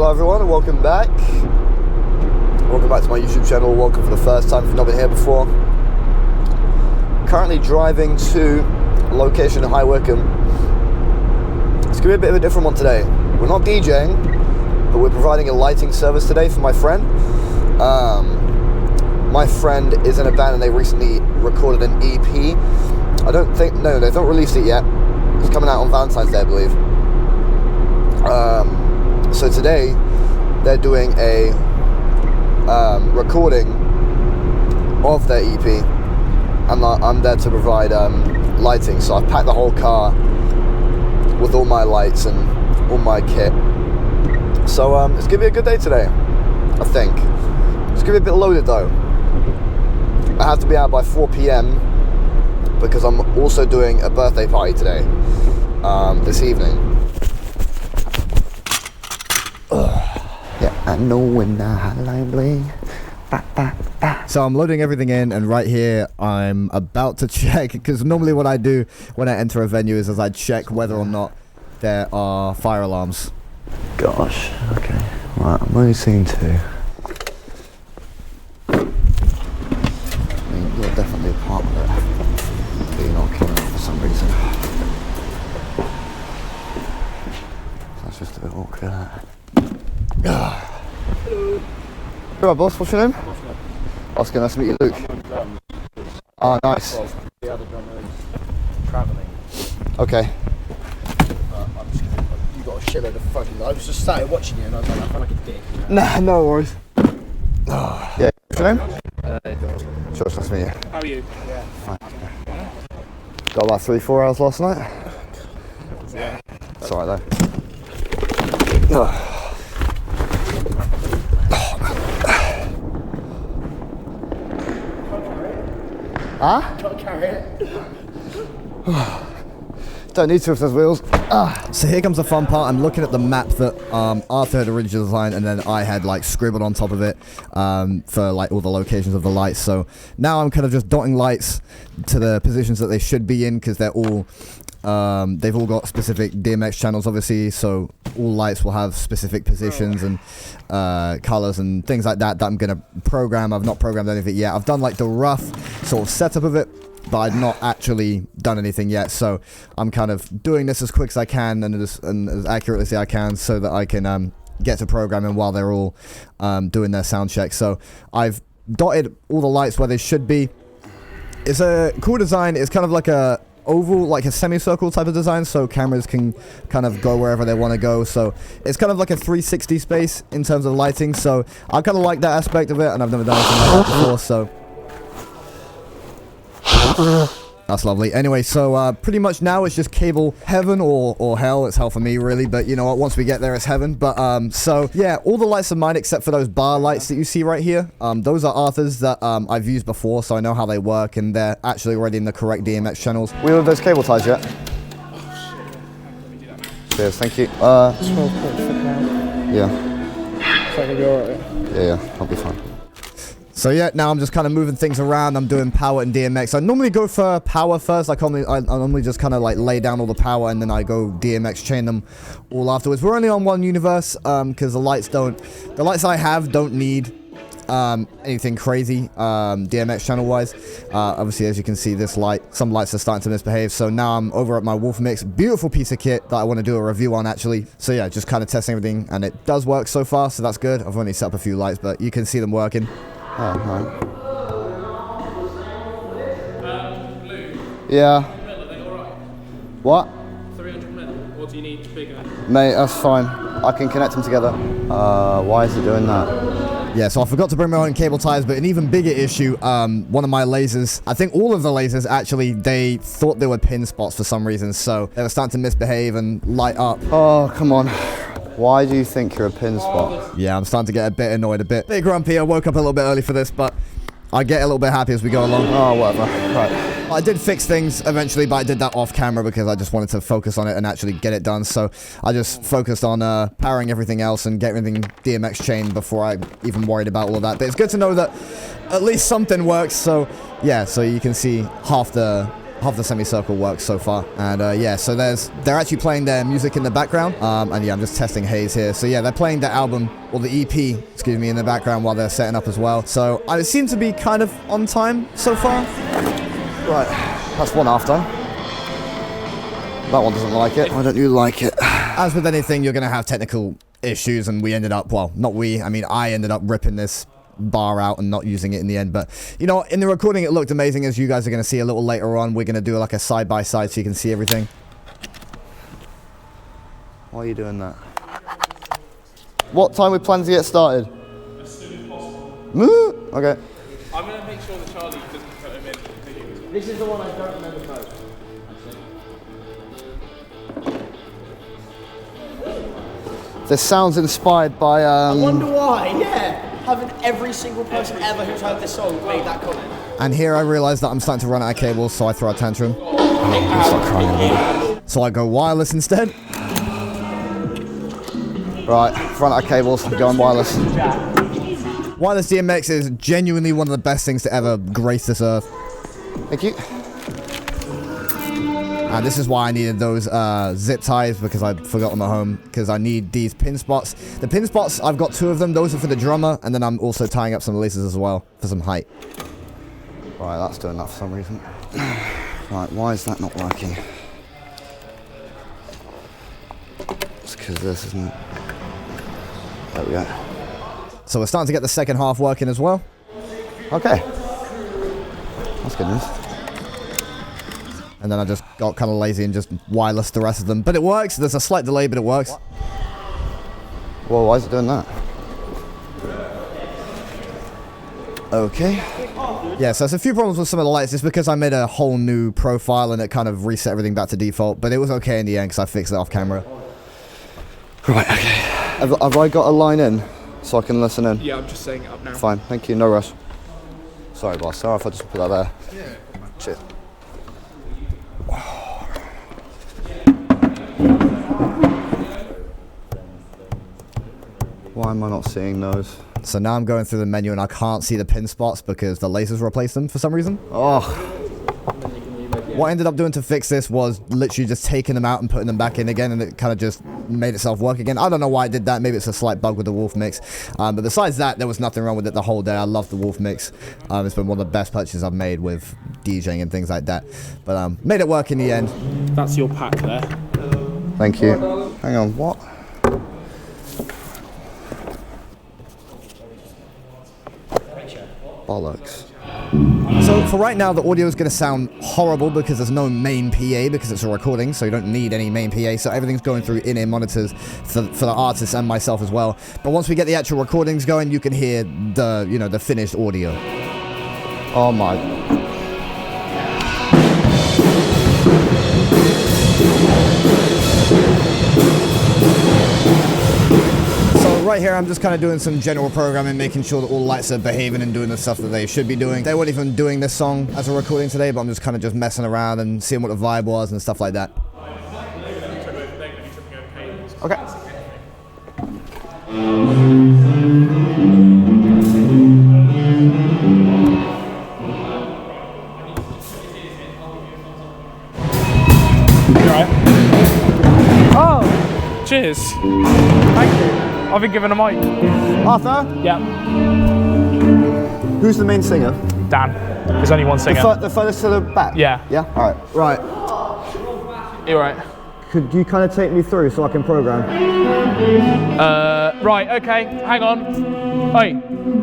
Hello everyone and welcome back. Welcome back to my YouTube channel. Welcome for the first time if you've not been here before. Currently driving to a location in High Wycombe. It's going to be a bit of a different one today. We're not DJing, but we're providing a lighting service today for my friend. My friend is in a band and they recently recorded an EP. they've not released it yet. It's coming out on Valentine's Day, I believe. So today they're doing a recording of their EP, and I'm there to provide lighting. So I've packed the whole car with all my lights and all my kit. So it's gonna be a good day today, I think. It's gonna be a bit loaded though. I have to be out by 4 p.m. because I'm also doing a birthday party today, this evening. Yeah, I know when the hotline bling. So I'm loading everything in, and right here I'm about to check, because normally what I do when I enter a venue is I check whether or not there are fire alarms. Gosh, okay. Right, I'm only seeing 2. I mean, you're definitely a part of it. But you're not coming up for some reason. That's just a bit awkward. Hello. Alright, boss, what's your name? Oscar, nice to meet you, Luke. Ah, nice. The other drummer is travelling. Okay. I'm just gonna, you got a shitload of fucking. I just started watching you and I was like, I feel like a dick. Nah, no worries. Yeah, what's your name? George, nice to meet you. How are you? Yeah. Fine. Got about 3-4 hours last night? Yeah. It's alright though. Huh? Can't carry it. Don't need to if there's wheels. So here comes the fun part. I'm looking at the map that Arthur had originally designed, and then I had like scribbled on top of it for like all the locations of the lights. So now I'm kind of just dotting lights to the positions that they should be in, because they're all they've all got specific DMX channels, obviously. So all lights will have specific positions and colors and things like that I'm gonna program. I've not programmed any of it yet. I've done like the rough sort of setup of it, but I've not actually done anything yet. So I'm kind of doing this as quick as I can and as accurately as I can, so that I can get to programming while they're all doing their sound check. So I've dotted all the lights where they should be. It's a cool design. It's kind of like a oval, like a semicircle type of design, so cameras can kind of go wherever they want to go. So it's kind of like a 360 space in terms of lighting. So I kind of like that aspect of it, and I've never done anything like that before, so that's lovely. Anyway, so pretty much now it's just cable heaven or hell. It's hell for me, really, but you know what, once we get there it's heaven. But so yeah, all the lights are mine except for those bar lights that you see right here. Those are Arthur's that I've used before, so I know how they work, and they're actually already in the correct DMX channels. We have those cable ties yet? Cheers, thank you. 12 quid for now. Yeah. So I can be alright. Yeah, I'll be fine. So yeah, now I'm just kind of moving things around. I'm doing power and DMX. I normally go for power first. I normally just kind of like lay down all the power, and then I go DMX chain them all afterwards. We're only on one universe because the lights I have don't need anything crazy DMX channel wise. Obviously, as you can see, some lights are starting to misbehave. So now I'm over at my Wolf Mix, beautiful piece of kit that I want to do a review on actually. So yeah, just kind of testing everything, and it does work so far, so that's good. I've only set up a few lights, but you can see them working. Oh, right. Blue. Yeah. Are they alright? What? 300 mil, or do you need bigger? Mate, that's fine. I can connect them together. Why is it doing that? Yeah, so I forgot to bring my own cable ties, but an even bigger issue, one of my lasers, I think all of the lasers actually, they thought they were pin spots for some reason, so they were starting to misbehave and light up. Oh, come on. Why do you think you're a pin spot? Yeah, I'm starting to get a bit annoyed, a bit grumpy. I woke up a little bit early for this, but I get a little bit happy as we go along. Oh, whatever. Right. I did fix things eventually, but I did that off camera because I just wanted to focus on it and actually get it done. So I just focused on powering everything else and getting everything DMX chained before I even worried about all of that. But it's good to know that at least something works. So yeah, so you can see half the half the semicircle works so far. And yeah, so they're actually playing their music in the background. And yeah, I'm just testing haze here. So yeah, they're playing the album, or the EP, excuse me, in the background while they're setting up as well. So I seem to be kind of on time so far. Right, that's one after. That one doesn't like it. Why don't you like it? As with anything, you're going to have technical issues, and we ended up, well, not we, I mean, I ended up ripping this bar out and not using it in the end. But, you know, in the recording, it looked amazing, as you guys are going to see a little later on. We're going to do like a side-by-side so you can see everything. Why are you doing that? What time we plan to get started? As soon as possible. Okay. I'm going to make sure that Charlie doesn't put him in. This is the one I don't remember most. This sounds inspired by, I wonder why, yeah. Haven't every single person ever who's heard this song made that comment? And here I realise that I'm starting to run out of cables, so I throw a tantrum. So I go wireless instead. Right, run out of cables, I'm going wireless. Wireless DMX is genuinely one of the best things to ever grace this earth. Thank you. And this is why I needed those zip ties, because I forgot them at home, because I need these pin spots. The pin spots, I've got 2 of them. Those are for the drummer, and then I'm also tying up some laces as well for some height. Right, that's doing that for some reason. Right, why is that not working? It's because this isn't... There we go. So we're starting to get the second half working as well. Okay. That's good news. And then I just got kind of lazy and just wireless the rest of them. But it works. There's a slight delay, but it works. Whoa, why is it doing that? Okay. Yeah, so there's a few problems with some of the lights. It's because I made a whole new profile and it kind of reset everything back to default. But it was okay in the end because I fixed it off camera. Right, okay. Have I got a line in so I can listen in? Yeah, I'm just setting it up now. Fine, thank you. No rush. Sorry, boss. Sorry if I just put that there. Yeah. Cheers. Why am I not seeing those? So now I'm going through the menu and I can't see the pin spots because the lasers replaced them for some reason. Oh. What I ended up doing to fix this was literally just taking them out and putting them back in again, and it kind of just made itself work again. I don't know why I did that. Maybe it's a slight bug with the Wolf Mix. But besides that, there was nothing wrong with it the whole day. I love the Wolf Mix. It's been one of the best purchases I've made with DJing and things like that. But made it work in the end. That's your pack there. Thank you. Hang on, what? Bollocks. So for right now, the audio is going to sound horrible because there's no main PA because it's a recording, so you don't need any main PA. So everything's going through in-ear monitors for the artists and myself as well. But once we get the actual recordings going, you can hear the finished audio. Oh my. Right here, I'm just kind of doing some general programming, making sure that all lights are behaving and doing the stuff that they should be doing. They weren't even doing this song as a recording today, but I'm just kind of just messing around and seeing what the vibe was and stuff like that. Okay. You alright? Oh! Cheers. Thank you. I've been given a mic. Arthur? Yeah. Who's the main singer? Dan. There's only one singer. The furthest to the back? Yeah. Yeah? Alright. Right. You're right. Could you kind of take me through so I can program? Right, okay. Hang on. Wait.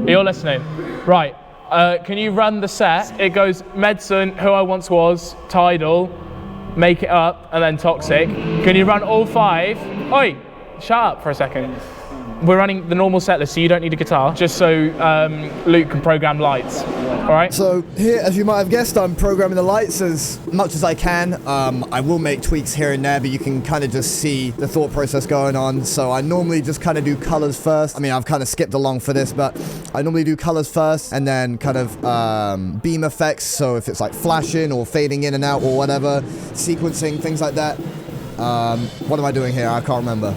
You're listening. Right. Can you run the set? It goes Medicine, Who I Once Was, Tidal, Make It Up, and then Toxic. Can you run all 5? Oi! Shut up for a second. We're running the normal set list, so you don't need a guitar, just so Luke can program lights. All right? So here, as you might have guessed, I'm programming the lights as much as I can. I will make tweaks here and there, but you can kind of just see the thought process going on. So I normally just kind of do colors first. I mean, I've kind of skipped along for this, but I normally do colors first and then kind of beam effects. So if it's like flashing or fading in and out or whatever, sequencing, things like that. What am I doing here? I can't remember.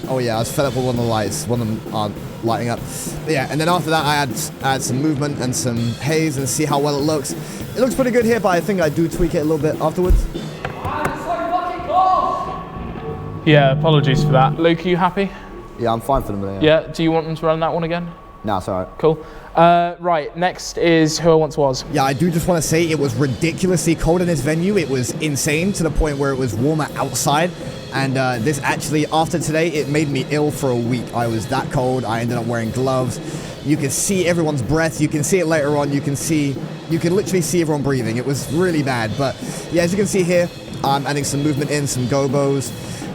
Oh yeah, I was fed up with one of the lights. One of them aren't lighting up. But yeah, and then after that, I add some movement and some haze and see how well it looks. It looks pretty good here, but I think I do tweak it a little bit afterwards. Yeah, apologies for that. Luke, are you happy? Yeah, I'm fine for the minute. Yeah, do you want them to run that one again? No, it's alright. Cool. Right, next is Who I Once Was. Yeah, I do just want to say it was ridiculously cold in this venue. It was insane to the point where it was warmer outside. And this actually, after today, it made me ill for a week. I was that cold. I ended up wearing gloves. You can see everyone's breath. You can see it later on. You can literally see everyone breathing. It was really bad. But yeah, as you can see here, I'm adding some movement in, some gobos.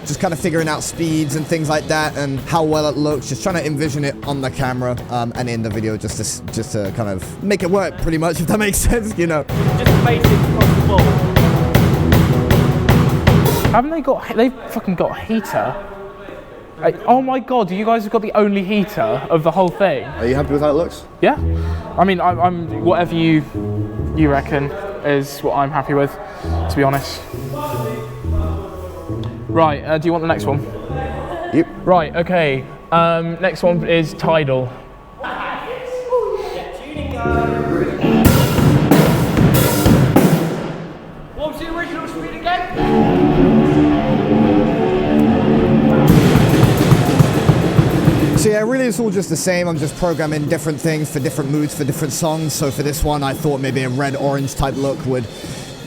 Just kind of figuring out speeds and things like that and how well it looks. Just trying to envision it on the camera and in the video just to kind of make it work pretty much, if that makes sense, you know. Just basic across the board. Haven't they've fucking got a heater? Oh my god, you guys have got the only heater of the whole thing. Are you happy with how it looks? Yeah? I mean, I'm whatever you reckon is what I'm happy with, to be honest. Right, do you want the next one? Yep. Right, okay. Next one is Tidal. What was the original speed again? So yeah, really it's all just the same. I'm just programming different things for different moods, for different songs. So for this one, I thought maybe a red-orange type look would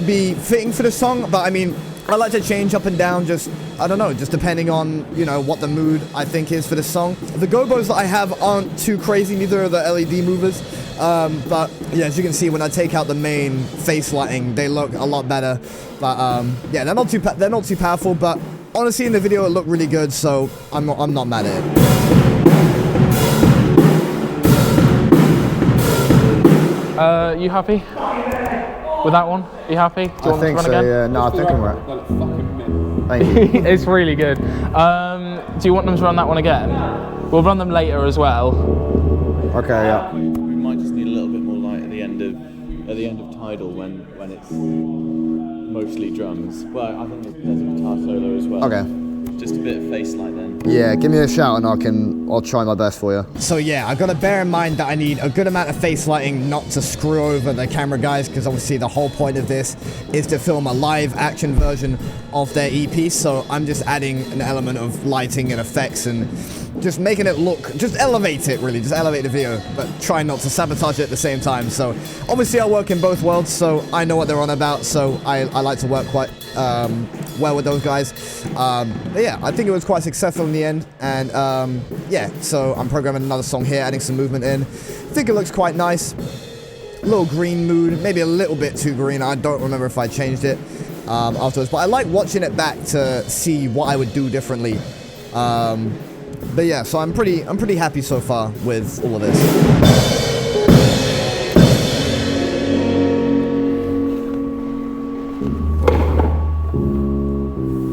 be fitting for the song. But I mean, I like to change up and down, I don't know, just depending on, you know, what the mood I think is for the song. The gobos that I have aren't too crazy, neither are the LED movers. But yeah, as you can see, when I take out the main face lighting, they look a lot better. But yeah, they're not too powerful, but honestly in the video it looked really good, so I'm not mad at it. You happy with that one? You happy? Do you want think to run so, again? yeah. No, I think I'm right. Thank you. It's really good. Do you want them to run that one again? We'll run them later as well. Okay, yeah. We might just need a little bit more light at the end of Tidal when it's mostly drums. But I think there's a guitar solo as well. Okay. Just a bit of face light then. Yeah, give me a shout and I'll try my best for you. So yeah, I've got to bear in mind that I need a good amount of face lighting not to screw over the camera guys, because obviously the whole point of this is to film a live action version of their EP, so I'm just adding an element of lighting and effects and just making it look, just elevate it really, just elevate the video, but try not to sabotage it at the same time. So obviously I work in both worlds, so I know what they're on about, so I like to work quite well with those guys. But yeah, I think it was quite successful in the end, and yeah, so I'm programming another song here, adding some movement in. I think it looks quite nice. A little green mood, maybe a little bit too green. I don't remember if I changed it afterwards, but I like watching it back to see what I would do differently. But yeah, so I'm pretty happy so far with all of this.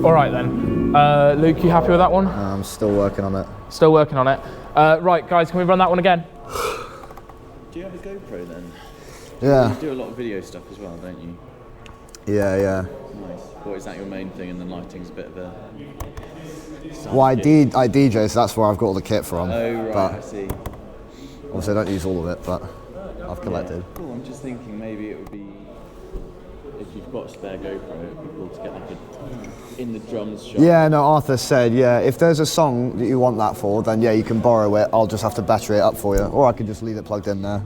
All right then. Luke, you happy with that one? I'm still working on it. Still working on it. Right, guys, can we run that one again? Do you have a GoPro then? Yeah. You do a lot of video stuff as well, don't you? Yeah. Nice. What is that your main thing, and the lighting's a bit of a... Well, I DJ, so that's where I've got all the kit from. Oh, right, but I see. obviously I don't use all of it, but I've collected. Yeah, cool, I'm just thinking maybe it would be, if you've got a spare GoPro, it would be cool to get like a, in the drums shot. Yeah, no, Arthur said, yeah, if there's a song that you want that for, then yeah, you can borrow it. I'll just have to battery it up for you, or I could just leave it plugged in there.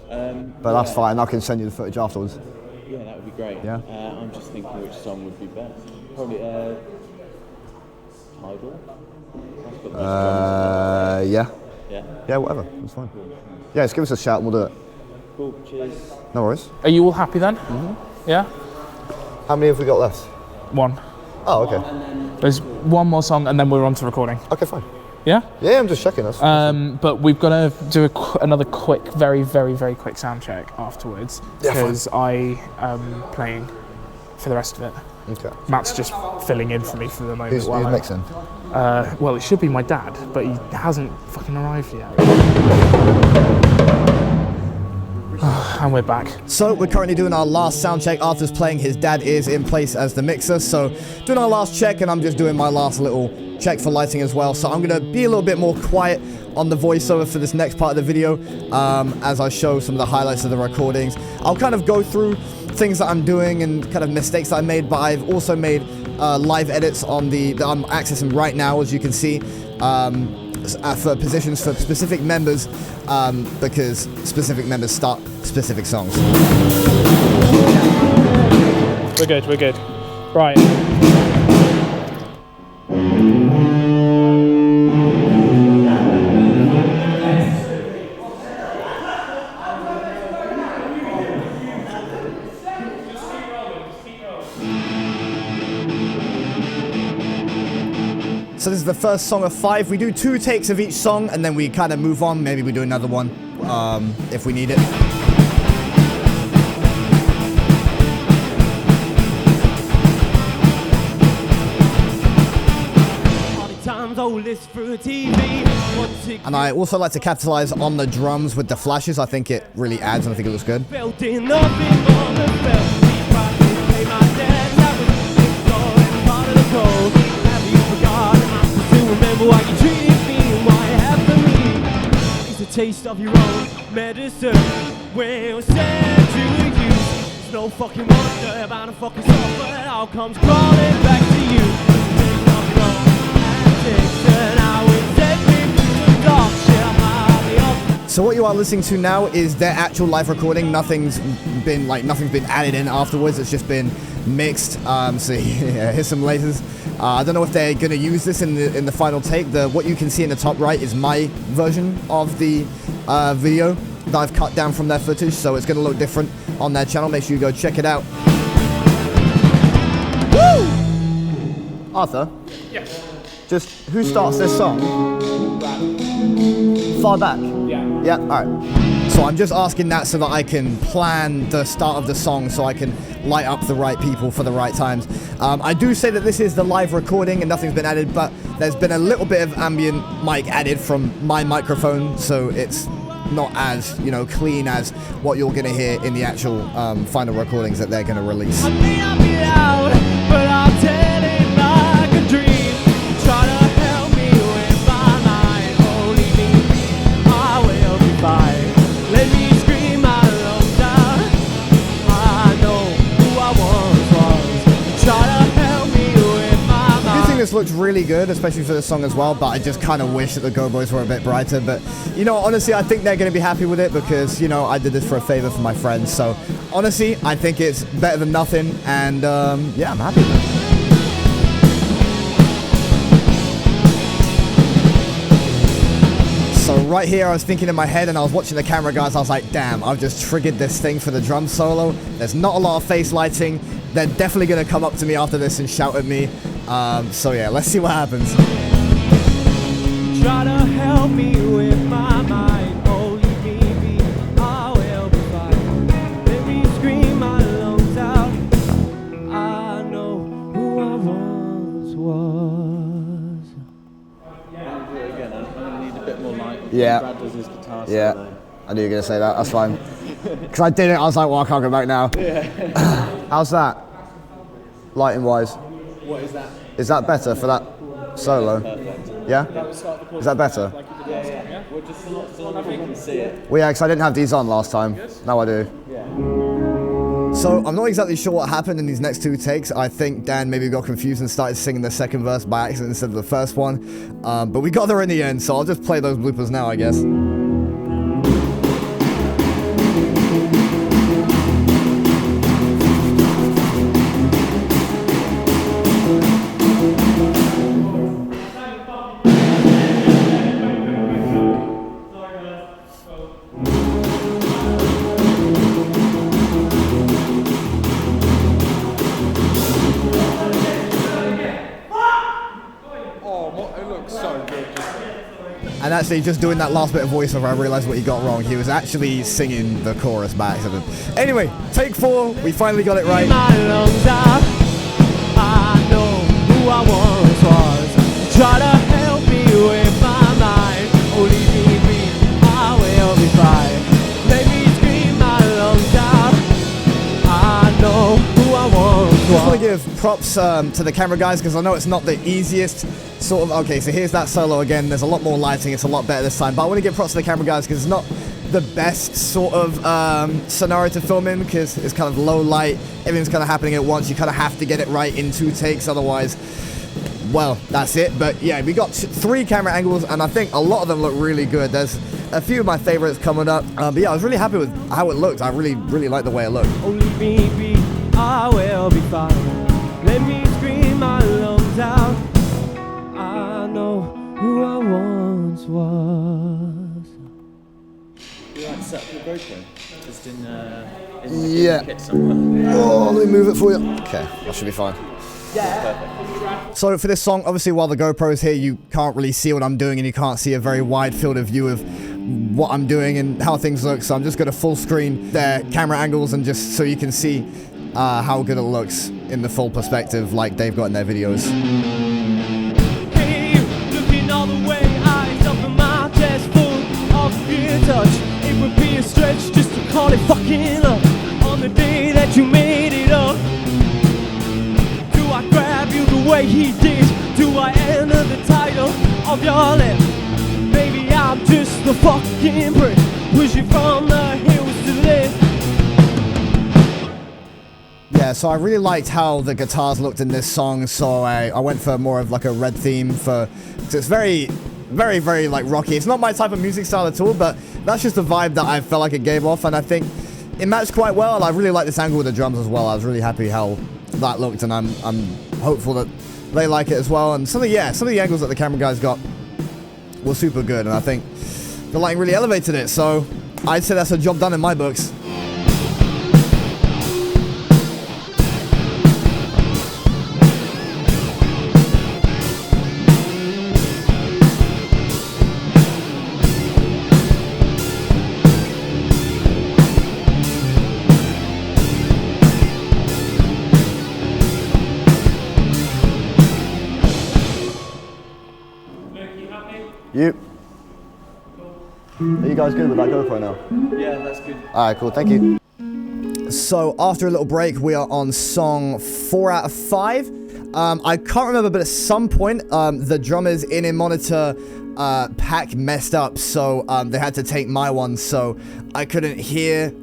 But that's fine, I can send you the footage afterwards. Yeah, that would be great. Yeah. I'm just thinking which song would be best. Probably Tidal. That's got the most drums. Yeah. Yeah. Yeah, whatever, that's fine. Yeah, just give us a shout and we'll do it. Cool, cheers. No worries. Are you all happy then? Mm-hmm. Yeah? How many have we got left? One. Oh, okay. There's one more song and then we're on to recording. Okay, fine. Yeah? Yeah, I'm just checking us. But we've got to do another quick, very, very, very quick sound check afterwards, Yeah, because I am playing for the rest of it. Okay. Matt's just filling in for me for the moment. Who's mixing? Well, it should be my dad, but he hasn't fucking arrived yet. And we're back. So we're currently doing our last sound check. Arthur's playing, his dad is in place as the mixer. So doing our last check, and I'm just doing my last little check for lighting as well. So I'm gonna be a little bit more quiet on the voiceover for this next part of the video as I show some of the highlights of the recordings. I'll kind of go through things that I'm doing and kind of mistakes that I made, but I've also made live edits on that I'm accessing right now, as you can see, for positions for specific members, because specific members start specific songs. We're good, we're good. Right. So this is the first song of 5. We do 2 takes of each song, and then we kind of move on. Maybe we do another one if we need it. And I also like to capitalize on the drums with the flashes. I think it really adds, and I think it looks good. Why you treated me and why it happened to me. It's a taste of your own medicine. When it was said to you, there's no fucking wonder about a fucking soul, but it all comes crawling back to you. It's a taste of your own antics, and I would take me through the dark shit. So what you are listening to now is their actual live recording. Nothing's been added in afterwards. It's just been mixed. So yeah, here's some lasers. I don't know if they're gonna use this in the final take. What you can see in the top right is my version of the video that I've cut down from their footage. So it's gonna look different on their channel. Make sure you go check it out. Woo! Arthur. Yeah. Just who starts this song? Far back. Yeah. Yeah, alright. So I'm just asking that so that I can plan the start of the song so I can light up the right people for the right times. I do say that this is the live recording and nothing's been added, but there's been a little bit of ambient mic added from my microphone, so it's not as, clean as what you're gonna hear in the actual final recordings that they're gonna release. I may not be loud, but I'll tell it like a dream. Try to help me with my mind. Only me, I will be fine. Let me scream my lungs out. I know who I once was. Try to help me with my mind. I do think this looks really good, especially for this song as well, but I just kind of wish that the Go Boys were a bit brighter. But, honestly, I think they're going to be happy with it because, I did this for a favor for my friends. So, honestly, I think it's better than nothing, and, yeah, I'm happy with it. So right here, I was thinking in my head and I was watching the camera guys, I was like, damn, I've just triggered this thing for the drum solo. There's not a lot of face lighting. They're definitely going to come up to me after this and shout at me. So yeah, let's see what happens. Try to help me with my mind. Only me, I will be fine. Let me scream my lungs out. I know who I once was. Again, I'm going to need a bit more light. Yeah. Brad does his guitar Yeah, solo. I knew you were going to say that. That's fine. Because I did it, I was like, well, I can't go back now. Yeah. How's that? Lighting-wise? What is that? Is that better for that solo? Perfect. Yeah? Is that better? Yeah. We're just so long as we can see it. Well, yeah, because I didn't have these on last time. Now I do. Yeah. So I'm not exactly sure what happened in these next 2 takes. I think Dan maybe got confused and started singing the second verse by accident instead of the first one. But we got there in the end, so I'll just play those bloopers now, I guess. And actually, just doing that last bit of voiceover, I realised what he got wrong. He was actually singing the chorus by accident. Anyway, take 4. We finally got it right. My lungs out. I know who I once was. Try to help me with my mind. Only me, I will be fine. Let me scream my props to the camera guys, because I know it's not the easiest sort of... Okay, so here's that solo again. There's a lot more lighting. It's a lot better this time. But I want to give props to the camera guys, because it's not the best sort of scenario to film in, because it's kind of low light. Everything's kind of happening at once. You kind of have to get it right in 2 takes. Otherwise, well, that's it. But yeah, we got 3 camera angles, and I think a lot of them look really good. There's a few of my favorites coming up. But yeah, I was really happy with how it looked. I really like the way it looked. Only maybe I will be fine. Let me scream my lungs out. I know who I once was. You like set up your GoPro? Just in Yeah. the kit somewhere. Oh, let me move it for you. Okay, that should be fine. Perfect. So for this song, obviously while the GoPro is here, you can't really see what I'm doing, and you can't see a very wide field of view of what I'm doing and how things look. So I'm just going to full screen their camera angles, and just so you can see how good it looks in the full perspective like they've got in their videos. Hey, looking all the way, eyes up in my chest full of fear touch. It would be a stretch just to call it fucking love on the day that you made it up. Do I grab you the way he did? Do I enter the title of your lips? Baby, I'm just the fucking brick, pushing from the hills to live. Yeah, so I really liked how the guitars looked in this song, so I went for more of like a red theme so it's very like rocky. It's not my type of music style at all, but that's just the vibe that I felt like it gave off, and I think it matched quite well, and I really like this angle with the drums as well. I was really happy how that looked, and I'm hopeful that they like it as well. And some of the angles that the camera guys got were super good, and I think the lighting really elevated it, so I'd say that's a job done in my books. You? Are you guys good with that GoPro now? Yeah, that's good. Alright, cool, thank you. So after a little break, we are on song 4 out of 5. I can't remember, but at some point, the drummers in monitor pack messed up, so they had to take my one, so I couldn't hear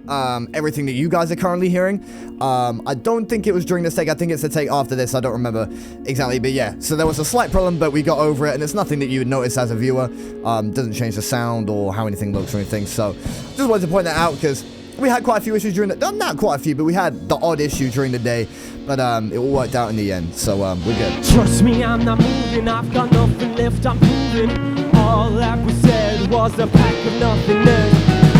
everything that you guys are currently hearing. I don't think it was during this take. I think it's the take after this. I don't remember exactly, but yeah. So there was a slight problem, but we got over it, and it's nothing that you would notice as a viewer. Doesn't change the sound or how anything looks or anything. So just wanted to point that out, because we had quite a few issues during the... Not quite a few, but we had the odd issue during the day. But it all worked out in the end, so we're good. Trust me, I'm not moving, I've got nothing left, I'm proving. All that was said was a pack of nothingness.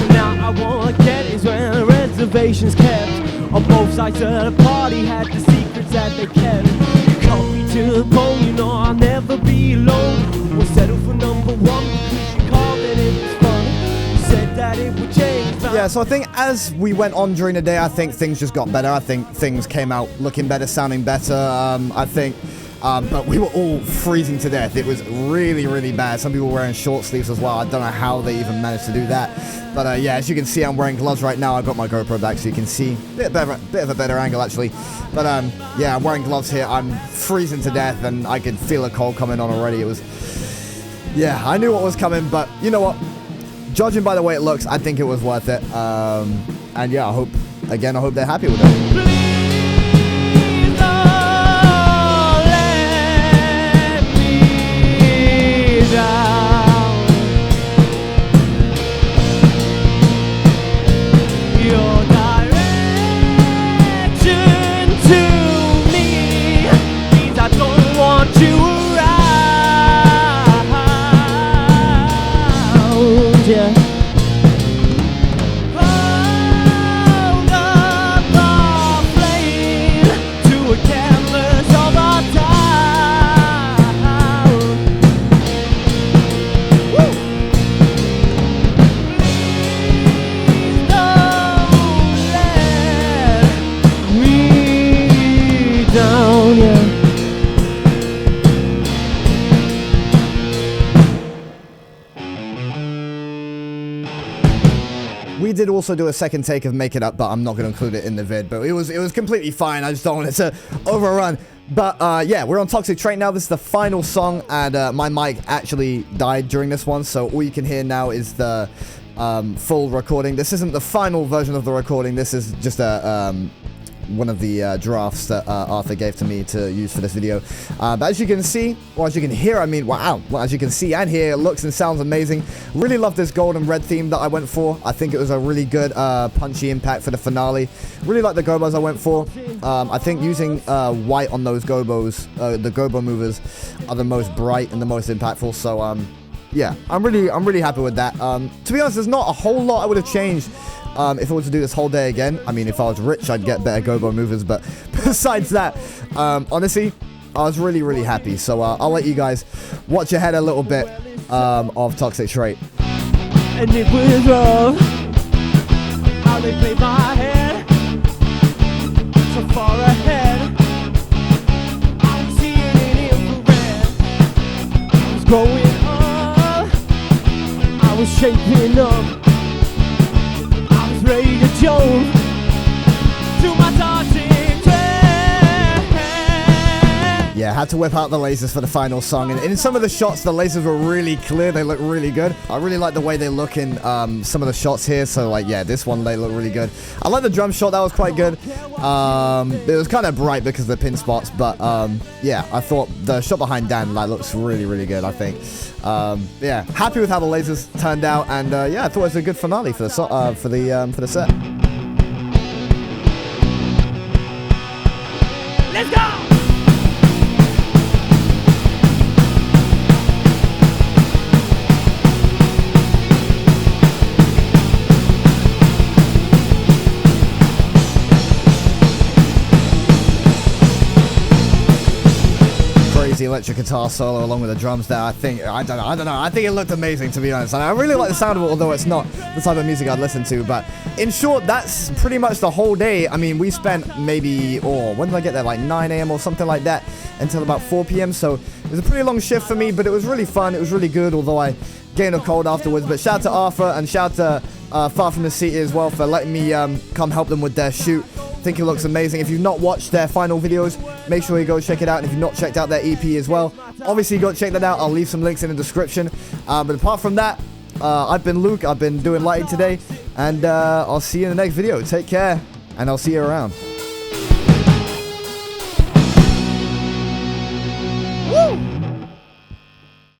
Now I wanna get is when reservations kept. On both sides of the party had the secrets that they kept. You caught me to the bone, you know I'll never be alone. We'll settle for number 1 because you called and it was fun. You said that it would change. Yeah, so I think as we went on during the day, I think things just got better. I think things came out looking better, sounding better. I think, but we were all freezing to death. It was really, really bad. Some people were wearing short sleeves as well. I don't know how they even managed to do that. But yeah, as you can see, I'm wearing gloves right now. I got my GoPro back so you can see a bit of a better angle actually. But yeah, I'm wearing gloves here. I'm freezing to death, and I could feel a cold coming on already. It was, yeah, I knew what was coming, but you know what? Judging by the way it looks, I think it was worth it. And yeah, I hope they're happy with it. Please don't let me down. Your direction to me means I don't want you around. Yeah. Hold up the flame to a canvas of our town. Woo! Please don't let me down, yeah. We did also do a second take of Make It Up, but I'm not going to include it in the vid. But it was completely fine. I just don't want it to overrun. But yeah, we're on Toxic Trait now. This is the final song, and my mic actually died during this one, so all you can hear now is the full recording. This isn't the final version of the recording. This is just a one of the drafts that Arthur gave to me to use for this video. But as you can see, or as you can hear, I mean, wow. Well, as you can see and hear, it looks and sounds amazing. Really love this gold and red theme that I went for. I think it was a really good punchy impact for the finale. Really like the gobos I went for. I think using white on those gobos, the gobo movers, are the most bright and the most impactful. So yeah, I'm really happy with that. To be honest, there's not a whole lot I would have changed if I were to do this whole day again. I mean, if I was rich, I'd get better gobo movers, but besides that, honestly, I was really happy. So I'll let you guys watch ahead a little bit of Toxic Trait. And it was rough how they played my head so far ahead. I was seeing it infrared. I was growing up, I was shaping up, I was ready to jump to my toxic trait. Yeah, had to whip out the lasers for the final song, and in some of the shots the lasers were really clear. They look really good. I really like the way they look in some of the shots here. So like, yeah, this one they look really good. I like the drum shot, that was quite good. It was kind of bright because of the pin spots, but yeah, I thought the shot behind Dan like looks really good, I think. Yeah, happy with how the lasers turned out, and yeah, I thought it was a good finale for the set. Let's go! The electric guitar solo along with the drums there. I don't know. I think it looked amazing, to be honest. And I really like the sound of it, although it's not the type of music I'd listen to. But in short, that's pretty much the whole day. I mean, we spent maybe, when did I get there? Like 9 a.m. or something like that until about 4 p.m. So it was a pretty long shift for me, but it was really fun. It was really good, although I gained a cold afterwards. But shout out to Arthur and shout out to Far From The City as well for letting me come help them with their shoot. I think it looks amazing. If you've not watched their final videos, make sure you go check it out. And if you've not checked out their EP as well, obviously go check that out. I'll leave some links in the description. But apart from that, I've been Luke. I've been doing lighting today, and I'll see you in the next video. Take care, and I'll see you around.